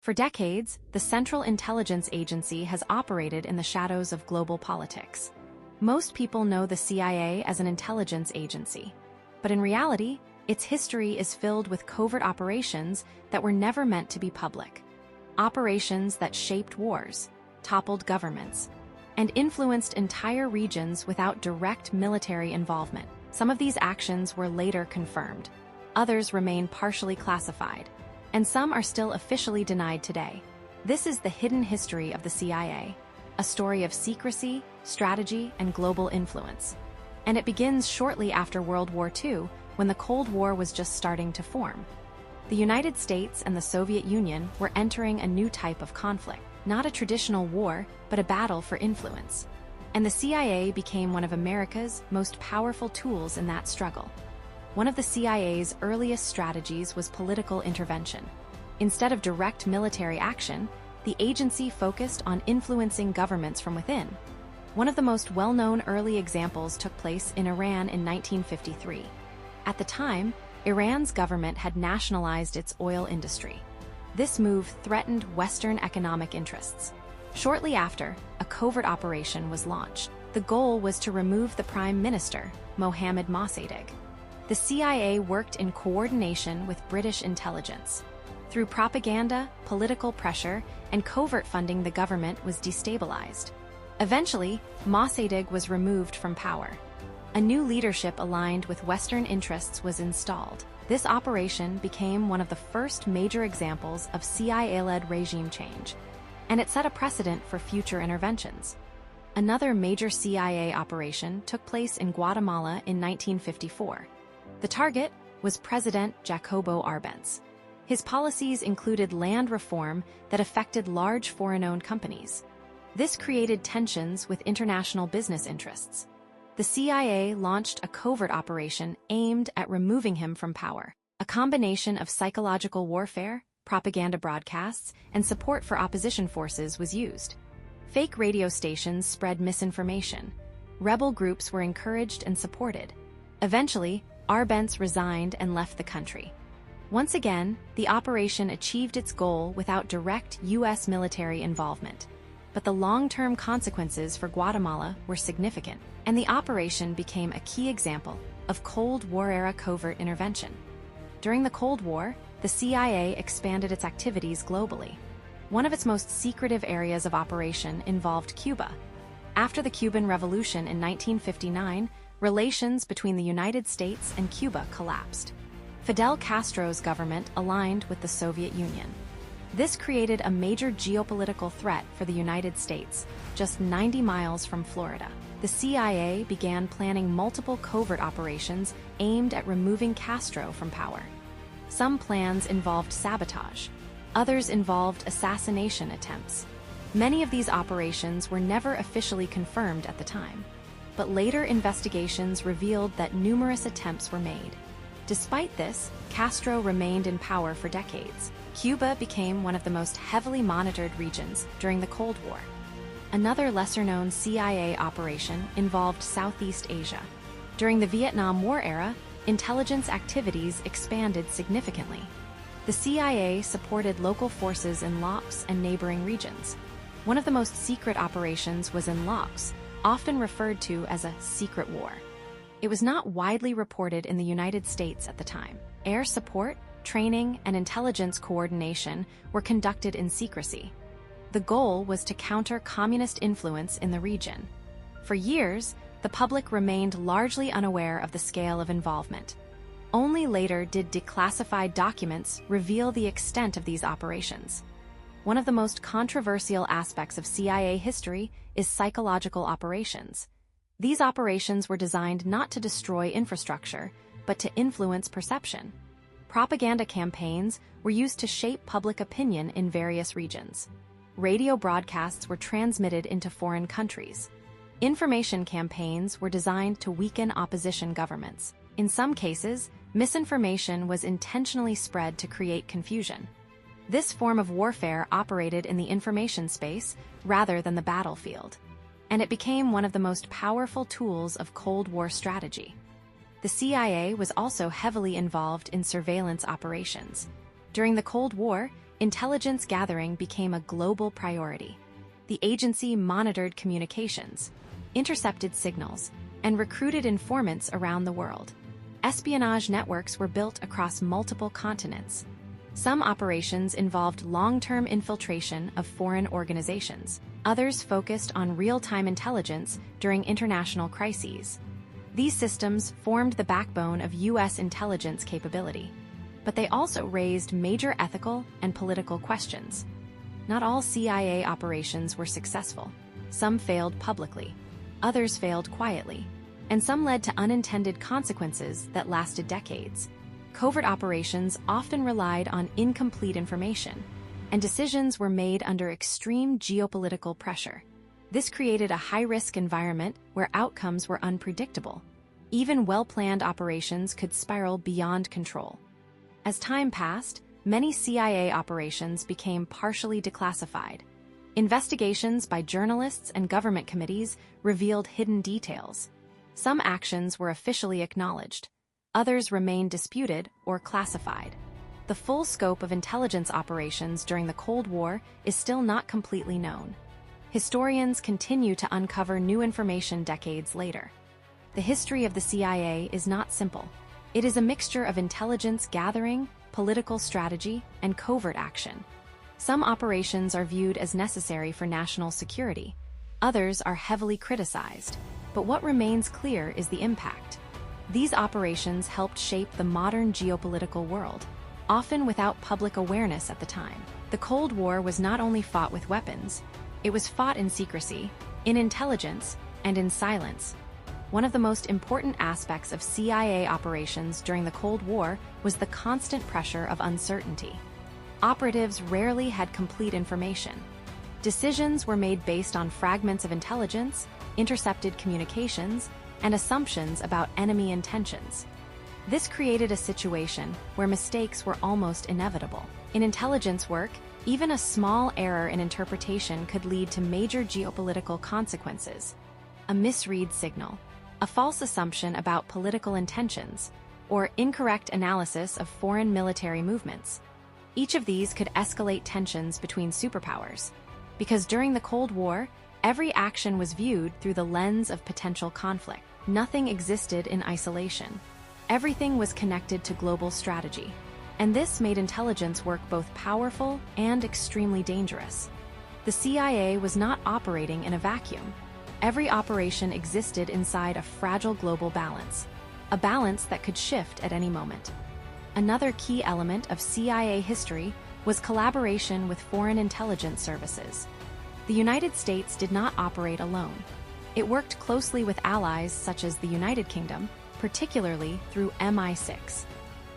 For decades, the Central Intelligence Agency has operated in the shadows of global politics. Most people know the CIA as an intelligence agency, but in reality, its history is filled with covert operations that were never meant to be public. Operations that shaped wars, toppled governments, and influenced entire regions without direct military involvement. Some of these actions were later confirmed. Others remain partially classified, and some are still officially denied today. This is the hidden history of the CIA, a story of secrecy, strategy, and global influence. And it begins shortly after World War II, when the Cold War was just starting to form. The United States and the Soviet Union were entering a new type of conflict, not a traditional war, but a battle for influence. And the CIA became one of America's most powerful tools in that struggle. One of the CIA's earliest strategies was political intervention. Instead of direct military action, the agency focused on influencing governments from within. One of the most well-known early examples took place in Iran in 1953. At the time, Iran's government had nationalized its oil industry. This move threatened Western economic interests. Shortly after, a covert operation was launched. The goal was to remove the prime minister, Mohammad Mossadegh. The CIA worked in coordination with British intelligence. Through propaganda, political pressure, and covert funding, the government was destabilized. Eventually, Mossadegh was removed from power. A new leadership aligned with Western interests was installed. This operation became one of the first major examples of CIA-led regime change, and it set a precedent for future interventions. Another major CIA operation took place in Guatemala in 1954. The target was President Jacobo Arbenz. His policies included land reform that affected large foreign-owned companies. This created tensions with international business interests. The CIA launched a covert operation aimed at removing him from power. A combination of psychological warfare, propaganda broadcasts, and support for opposition forces was used. Fake radio stations spread misinformation. Rebel groups were encouraged and supported. Eventually, Arbenz resigned and left the country. Once again, the operation achieved its goal without direct U.S. military involvement. But the long-term consequences for Guatemala were significant, and the operation became a key example of Cold War-era covert intervention. During the Cold War, the CIA expanded its activities globally. One of its most secretive areas of operation involved Cuba. After the Cuban Revolution in 1959, relations between the United States and Cuba collapsed. Fidel Castro's government aligned with the Soviet Union. This created a major geopolitical threat for the United States, just 90 miles from Florida. The CIA began planning multiple covert operations aimed at removing Castro from power. Some plans involved sabotage. Others involved assassination attempts. Many of these operations were never officially confirmed at the time, but later investigations revealed that numerous attempts were made. Despite this, Castro remained in power for decades. Cuba became one of the most heavily monitored regions during the Cold War. Another lesser-known CIA operation involved Southeast Asia. During the Vietnam War era, intelligence activities expanded significantly. The CIA supported local forces in Laos and neighboring regions. One of the most secret operations was in Laos, often referred to as a secret war. It was not widely reported in the United States at the time. Air support, training, and intelligence coordination were conducted in secrecy. The goal was to counter communist influence in the region. For years, the public remained largely unaware of the scale of involvement. Only later did declassified documents reveal the extent of these operations. One of the most controversial aspects of CIA history is psychological operations. These operations were designed not to destroy infrastructure, but to influence perception. Propaganda campaigns were used to shape public opinion in various regions. Radio broadcasts were transmitted into foreign countries. Information campaigns were designed to weaken opposition governments. In some cases, misinformation was intentionally spread to create confusion. This form of warfare operated in the information space rather than the battlefield, and it became one of the most powerful tools of Cold War strategy. The CIA was also heavily involved in surveillance operations. During the Cold War, intelligence gathering became a global priority. The agency monitored communications, intercepted signals, and recruited informants around the world. Espionage networks were built across multiple continents. Some operations involved long-term infiltration of foreign organizations. Others focused on real-time intelligence during international crises. These systems formed the backbone of U.S. intelligence capability. But they also raised major ethical and political questions. Not all CIA operations were successful. Some failed publicly. Others failed quietly. And some led to unintended consequences that lasted decades. Covert operations often relied on incomplete information, and decisions were made under extreme geopolitical pressure. This created a high-risk environment where outcomes were unpredictable. Even well-planned operations could spiral beyond control. As time passed, many CIA operations became partially declassified. Investigations by journalists and government committees revealed hidden details. Some actions were officially acknowledged. Others remained disputed or classified. The full scope of intelligence operations during the Cold War is still not completely known. Historians continue to uncover new information decades later. The history of the CIA is not simple. It is a mixture of intelligence gathering, political strategy, and covert action. Some operations are viewed as necessary for national security. Others are heavily criticized. But what remains clear is the impact. These operations helped shape the modern geopolitical world, often without public awareness at the time. The Cold War was not only fought with weapons, it was fought in secrecy, in intelligence, and in silence. One of the most important aspects of CIA operations during the Cold War was the constant pressure of uncertainty. Operatives rarely had complete information. Decisions were made based on fragments of intelligence, intercepted communications, and assumptions about enemy intentions. This created a situation where mistakes were almost inevitable. In intelligence work, even a small error in interpretation could lead to major geopolitical consequences. A misread signal, a false assumption about political intentions, or incorrect analysis of foreign military movements. Each of these could escalate tensions between superpowers. Because during the Cold War, every action was viewed through the lens of potential conflict. Nothing existed in isolation. Everything was connected to global strategy. And this made intelligence work both powerful and extremely dangerous. The CIA was not operating in a vacuum. Every operation existed inside a fragile global balance, a balance that could shift at any moment. Another key element of CIA history was collaboration with foreign intelligence services. The United States did not operate alone. It worked closely with allies such as the United Kingdom, particularly through MI6.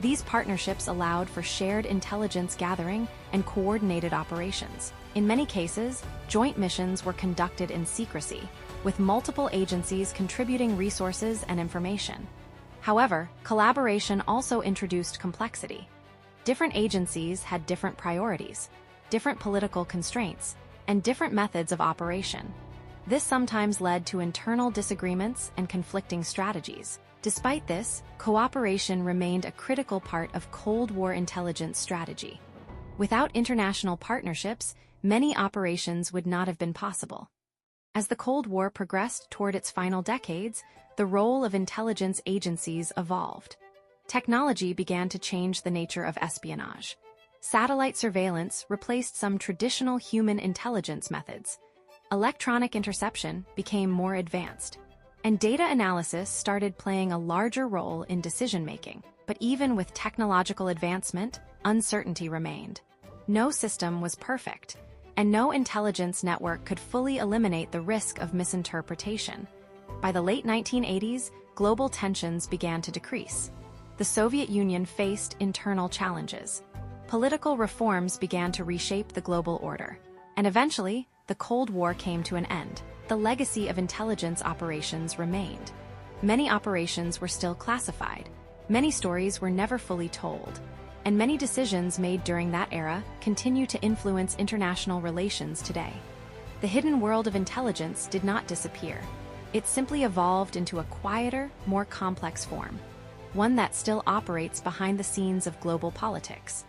These partnerships allowed for shared intelligence gathering and coordinated operations. In many cases, joint missions were conducted in secrecy, with multiple agencies contributing resources and information. However, collaboration also introduced complexity. Different agencies had different priorities, different political constraints, and different methods of operation. This sometimes led to internal disagreements and conflicting strategies. Despite this, cooperation remained a critical part of Cold War intelligence strategy. Without international partnerships, many operations would not have been possible. As the Cold War progressed toward its final decades, the role of intelligence agencies evolved. Technology began to change the nature of espionage. Satellite surveillance replaced some traditional human intelligence methods. Electronic interception became more advanced, and data analysis started playing a larger role in decision-making. But even with technological advancement, uncertainty remained. No system was perfect, and no intelligence network could fully eliminate the risk of misinterpretation. By the late 1980s, global tensions began to decrease. The Soviet Union faced internal challenges. Political reforms began to reshape the global order, and eventually, the Cold War came to an end. The legacy of intelligence operations remained. Many operations were still classified, many stories were never fully told, and many decisions made during that era continue to influence international relations today. The hidden world of intelligence did not disappear. It simply evolved into a quieter, more complex form, one that still operates behind the scenes of global politics.